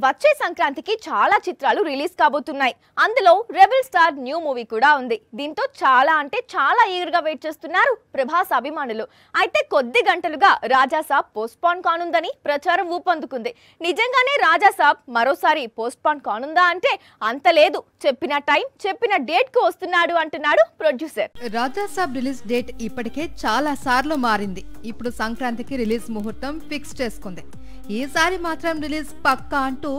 వచ్చే సంక్రాంతికి చాలా చిత్రాలు రిలీజ్ కాబోతున్నాయి. అందులో రెబెల్ స్టార్ న్యూ మూవీ కూడా ఉంది. దీంతో చాలా ఈగర్గా వెయిట్ చేస్తున్నారు ప్రభాస్ అభిమానులు. అయితే కొద్ది గంటలుగా రాజాసాబ్ పోస్ట్పోన్ కానుందని ప్రచారం ఊపందుకుంది. నిజంగానే రాజాసాబ్ మరోసారి పోస్ట్పోన్ కానుందా అంటే అంత లేదు. చెప్పిన టైం చెప్పిన డేట్ కు వస్తున్నాడు అంటున్నాడు ప్రొడ్యూసర్. రాజాసాబ్ రిలీజ్ డేట్ ఇప్పటికే చాలా సార్లు మారింది. ఇప్పుడు సంక్రాంతికి రిలీజ్ ముహూర్తం ఫిక్స్ చేసుకుంది. ఈసారి మాత్రం రిలీజ్ పక్కా అంటూ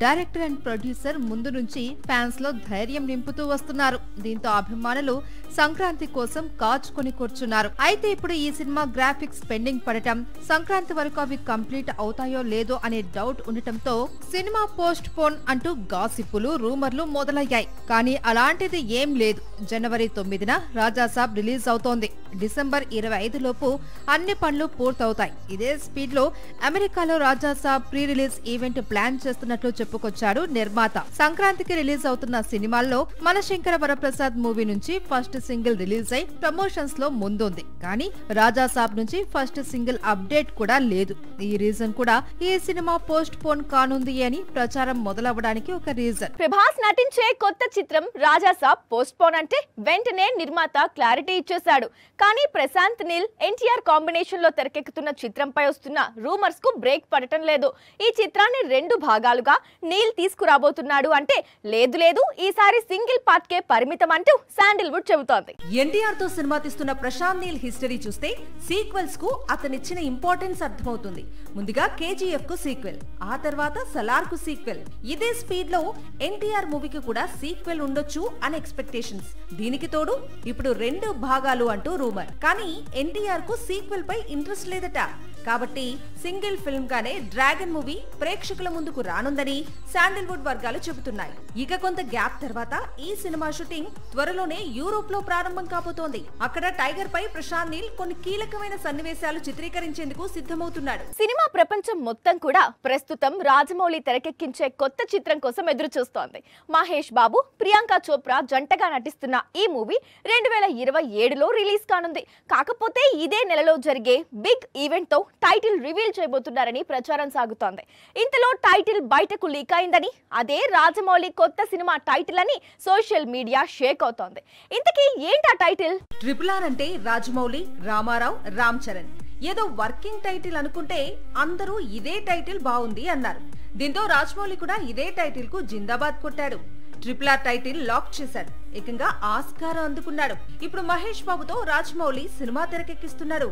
డైరెక్టర్ అండ్ ప్రొడ్యూసర్ ముందు నుంచి ఫ్యాన్స్ లో ధైర్యం నింపుతూ వస్తున్నారు. దీంతో అభిమానులు సంక్రాంతి కోసం కాచుకొని కూర్చున్నారు. అయితే ఇప్పుడు ఈ సినిమా గ్రాఫిక్స్ పెండింగ్ పడటం, సంక్రాంతి వరకు అవి కంప్లీట్ అవుతాయో లేదో అనే డౌట్ ఉండటంతో సినిమా పోస్ట్ పోన్ అంటూ గాసిప్పులు రూమర్లు మొదలయ్యాయి. కానీ అలాంటిది ఏం లేదు. జనవరి 9న రాజాసాబ్ రిలీజ్ అవుతోంది. డిసెంబర్ 25 లోపు అన్ని పనులు పూర్తవుతాయి. ఇదే స్పీడ్ లో అమెరికాలో Raja Saab pre release event plan చేస్తున్నట్లు చెప్పుకొచ్చాడు నిర్మాత. సంక్రాంతికి రిలీజ్ అవుతున్న సినిమాల్లో మనశంకర వరప్రసాద్ మూవీ నుంచి ఫస్ట్ సింగిల్ రిలీజ్ అయి ప్రమోషన్స్ లో ముందుంది. కానీ రాజాసాబ్ నుంచి ఫస్ట్ సింగిల్ అప్డేట్ కూడా లేదు. ఈ రీజన్ కూడా ఈ సినిమా పోస్ట్ పోన్ కానుంది అని ప్రచారం మొదలవడానికి ఒక రీజన్. ప్రభాస్ నటించే కొత్త చిత్రం రాజాసాబ్ పోస్ట్ పోన్ అంటే వెంటనే నిర్మాత క్లారిటీ ఇచ్చేశాడు. కానీ ప్రశాంత్ నీల్ ఎన్టీఆర్ కాంబినేషన్ లో తెరకెక్కుతున్న చిత్రంపై వస్తున్న రూమర్స్ కు బ్రేక్ పడటం లేదు. ఈ చిత్రాన్ని 2 భాగాలుగా నీల్ తీసుకురాబోతున్నాడు అంటే లేదు ఈసారి సింగిల్ పార్ట్ కే పరిమితం అంటూ శాండిల్వుడ్ చెబుతోంది. ఎన్టీఆర్ తో సినిమా తీస్తున్న ప్రశాంత్ నీల్ హిస్టరీ చూస్తే సీక్వెల్స్ కు అతనిచ్చిన ఇంపార్టెన్స్ అర్థమవుతుంది. ముందుగా కేజీఎఫ్ కు సీక్వెల్, ఆ తర్వాత సలార్ కు సీక్వెల్. ఇదే స్పీడ్ లో ఎన్టీఆర్ మూవీకి కూడా సీక్వెల్ ఉండొచ్చు అని ఎక్స్పెక్టేషన్స్. దీనికి తోడు ఇప్పుడు 2 భాగాలు అంటూ రూమర్. కానీ ఎన్టీఆర్ కు సీక్వెల్ పై ఇంట్రెస్ట్ లేదట. కాబట్టి సింగిల్ ఫిల్మ్ గానే డ్రాగన్ మూవీ ప్రేక్షకుల ముందుకు రానుందని శాండిల్వుడ్ వర్గాలు చెబుతున్నాయి. ఇక కొంత గ్యాప్ తర్వాత ఈ సినిమా షూటింగ్ త్వరలోనే యూరోప్ లో ప్రారంభం కాబోతోంది. అక్కడ టైగర్ పై ప్రశాంత్ నీల్ కొన్ని కీలకమైన సన్నివేశాలు చిత్రీకరించేందుకు సిద్ధమవుతున్నాడు. సినిమా ప్రపంచం మొత్తం కూడా ప్రస్తుతం రాజమౌళి తెరకెక్కించే కొత్త చిత్రం కోసం ఎదురు చూస్తోంది. మహేష్ బాబు, ప్రియాంక చోప్రా జంటగా నటిస్తున్న ఈ మూవీ 2027లో రిలీజ్ కానుంది. కాకపోతే ఇదే నెలలో జరిగే బిగ్ ఈవెంట్ తో టైటిల్ రివీల్ చేయబోతున్నారని ప్రచారం సాగుతోంది. ఇంతలో టైటిల్ బయటకు లీక్ అయిందని, అదే రాజమౌళి కొత్త సినిమా టైటిల్ అని సోషల్ మీడియా షేక్ అవుతోంది. ఇంతకీ ఏంటా టైటిల్? RRR అంటే రాజమౌళి, రామారావు, రామ్ చరణ్. ఏదో వర్కింగ్ టైటిల్ అనుకుంటే అందరూ ఇదే టైటిల్ బాగుంది అన్నారు. దీంతో రాజమౌళి కూడా ఇదే టైటిల్ కు జిందాబాద్ కొట్టాడు. RRR టైటిల్ లాక్ చేశాడు. ఏకంగా ఆస్కార్ అందుకున్నాడు. ఇప్పుడు మహేష్ బాబుతో రాజమౌళి సినిమా తెరకెక్కిస్తున్నాడు.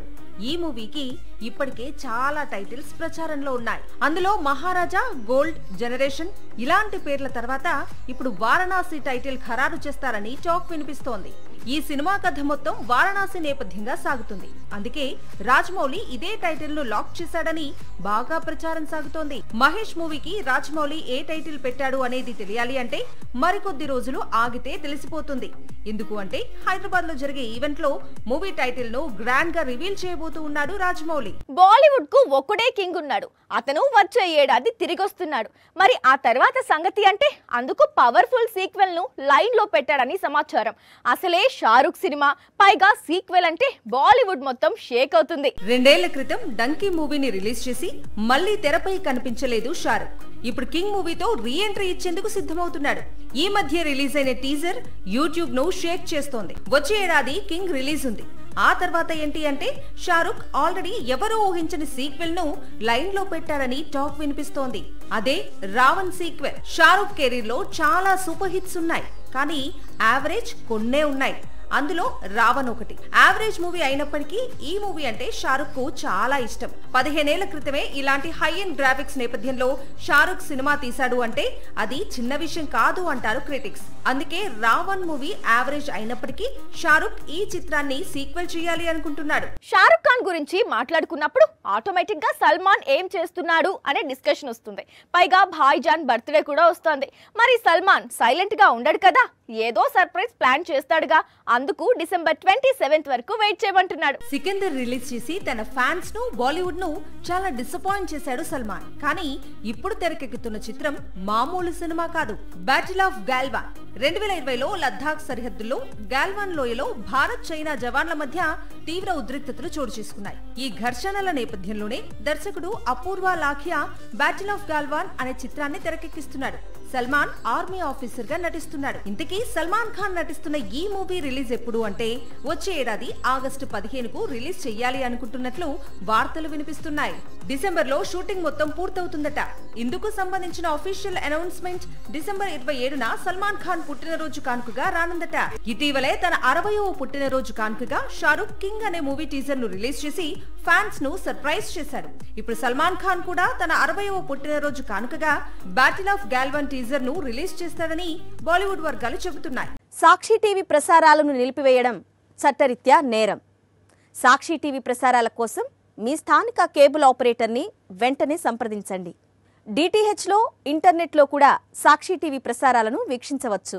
ఈ మూవీకి ఇప్పటికే చాలా టైటిల్స్ ప్రచారంలో ఉన్నాయి. అందులో మహారాజా, గోల్డ్, జనరేషన్ ఇలాంటి పేర్ల తర్వాత ఇప్పుడు వారణాసి టైటిల్ ఖరారు చేస్తారని టాక్ వినిపిస్తోంది. ఈ సినిమా కథ మొత్తం వారణాసి నేపథ్యంగా సాగుతుంది. అందుకే రాజమౌళి ఇదే టైటిల్ ను లాక్ చేశాడని బాగా ప్రచారం సాగుతోంది. మహేష్ మూవీకి రాజమౌళి ఏ టైటిల్ పెట్టాడు అనేది తెలియాలి అంటే మరికొద్ది రోజులు ఆగితే తెలిసిపోతుంది. ఎందుకు అంటే హైదరాబాద్ లో జరిగే ఈవెంట్ లో మూవీ టైటిల్ ను గ్రాండ్ గా రివీల్ చేయబోతూ ఉన్నాడు రాజమౌళి. బాలీవుడ్ కు ఒక్కడే కింగ్ ఉన్నాడు. అతను వచ్చే ఏడాది తిరిగి వస్తున్నాడు. మరి ఆ తర్వాత సంగతి అంటే అందుకు పవర్ఫుల్ సీక్వెల్ ను లైన్ లో పెట్టాడని సమాచారం. అసలే షారుఖ్ సినిమా, పైగా సీక్వెల్ అంటే బాలీవుడ్ మొత్తం షేక్ అవుతుంది. 2 ఏళ్ల క్రితం డంకీ మూవీని రిలీజ్ చేసి మళ్లీ తెరపై కనిపించలేదు షారుఖ్. ఇప్పుడు కింగ్ మూవీతో రీ ఎంట్రీ ఇచ్చేందుకు సిద్ధమవుతున్నాడు. ఈ మధ్య రిలీజ్ అయిన టీజర్ యూట్యూబ్ ను షేక్ చేస్తోంది. వచ్చే ఏడాది కింగ్ రిలీజ్ ఉంది. ఆ తర్వాత ఏంటి అంటే షారుఖ్ ఆల్రెడీ ఎవరో ఊహించని సీక్వెల్ ను లైన్ లో పెట్టారని టాక్ వినిపిస్తోంది. అదే రావణ్ సీక్వెల్. షారుఖ్ కెరీర్ లో చాలా సూపర్ హిట్స్ ఉన్నాయి. కానీ యావరేజ్ కొన్నే ఉన్నాయి. అందులో రావణ్ ఒకటి. యావరేజ్ మూవీ అయినప్పటికీ ఈ మూవీ అంటే షారుఖ్ కు చాలా ఇష్టం. 15 ఏళ్ల క్రితమే ఇలాంటి హై ఎండ్ గ్రాఫిక్స్ నేపథ్యంలో షారుఖ్ సినిమా తీశాడు అంటే అది చిన్న విషయం కాదు అంటారు క్రిటిక్స్. అందుకే రావణ్ మూవీ యావరేజ్ అయినప్పటికీ షారుఖ్ ఈ చిత్రాన్ని సీక్వెల్ చేయాలి అనుకుంటున్నాడు. షారుఖ్ ఖాన్ గురించి మాట్లాడుకున్నప్పుడు ఆటోమేటిక్ గా సల్మాన్ ఏం చేస్తున్నాడు అనే డిస్కషన్ వస్తుంది. పైగా భాయ్జాన్ బర్త్డే కూడా వస్తోంది. మరి సల్మాన్ సైలెంట్ గా ఉండడు కదా, ఏదో సర్ప్రైజ్ ప్లాన్ చేస్తాడుగా. అందుకు డిసెంబర్ 27 వరకు వెయిట్ చేయమంటున్నాడు. సికిందర్ రిలీజ్ చేసి తన ఫ్యాన్స్ ను, బాలీవుడ్ ను చాలా డిసప్పాయింట్ చేశాడు సల్మాన్. కానీ ఇప్పుడు తెరకెక్కుతున్న చిత్రం మామూలు సినిమా కాదు. బ్యాటిల్ ఆఫ్ గాల్వాన్ 2020లో లద్దాఖ్ సరిహద్దుల్లో గాల్వాన్ లోయలో భారత్, చైనా జవాన్ల మధ్య తీవ్ర ఉద్రిక్తతలు చోటు చేసుకున్నాయి. ఈ ఘర్షణల నేపథ్యంలోనే దర్శకుడు అపూర్వ లాఖియా బ్యాటిల్ ఆఫ్ గాల్వాన్ అనే చిత్రాన్ని తెరకెక్కిస్తున్నాడు. సల్మాన్ ఆర్మీ ఆఫీసర్ గా నటిస్తున్నాడు. ఇంతకీ సల్మాన్ ఖాన్ నటిస్తున్న ఈ మూవీ రిలీజ్ ఎప్పుడు అంటే వచ్చే ఏడాది ఆగస్టు 15కు రిలీజ్ చెయ్యాలి అనుకుంటున్నట్లు వార్తలు వినిపిస్తున్నాయి. డిసెంబర్ లో షూటింగ్ మొత్తం పూర్తవుతుందట. ఇందుకు సంబంధించిన అఫీషియల్ అనౌన్స్మెంట్ డిసెంబర్ 27న సల్మాన్ ఖాన్ పుట్టినరోజు కానుకగా రానుందట. ఇటీవలే తన 60వ పుట్టినరోజు కానుకగా షారుఖ్ కింగ్ అనే మూవీ టీజర్ ను రిలీజ్ చేసి ఫ్యాన్స్ ను సర్ప్రైజ్ చేశాడు. ఇప్పుడు సల్మాన్ ఖాన్ కూడా తన 60వ పుట్టినరోజు కానుకగా బ్యాటిల్ ఆఫ్ గాల్వాన్ టీజర్ ను రిలీజ్ చేస్తాడని బాలీవుడ్ వర్గాలు చెబుతున్నాయి. సాక్షి టీవీ ప్రసారాలను నిలిపివేయడం చట్టరీత్యా నేరం. సాక్షి టీవీ ప్రసారాల కోసం మీ స్థానిక కేబుల్ ఆపరేటర్ని వెంటనే సంప్రదించండి. డిటిహెచ్లో, ఇంటర్నెట్లో కూడా సాక్షి టీవీ ప్రసారాలను వీక్షించవచ్చు.